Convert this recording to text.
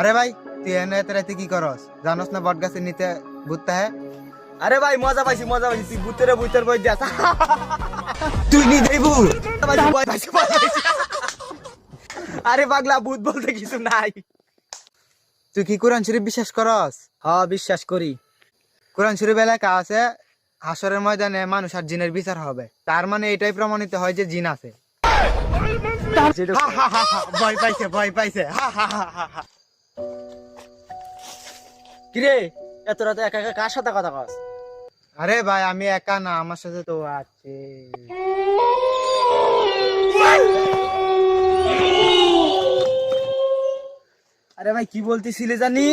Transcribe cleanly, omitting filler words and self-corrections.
আরে ভাই তুই এনে এত রাতে কি করস? জানোস না বট গাছের নিচে ভূত থাকে? আরে ভাই মজা পাইছি তুই ভূতের বই দিয়াস তুই নি দেবু আরে পাগলা ভূত বলতে কিছু নাই। তুই কি কোরআন শরীফ বিশ্বাস করস? হ্যাঁ বিশ্বাস করি। কোরআন শরীফ লেখা আছে হাসরের ময়দানে মানুষ আর জিনের বিচার হবে। তার মানে এটাই প্রমাণিত হয় যে জিন আছে। ভয় পাইছে কিরে এত রাতে একা একা কার সাথে কথা কস? আরে ভাই আমি একা না, আমার সাথে তো আছে। আরে ভাই কি বলতেছিলে জানি?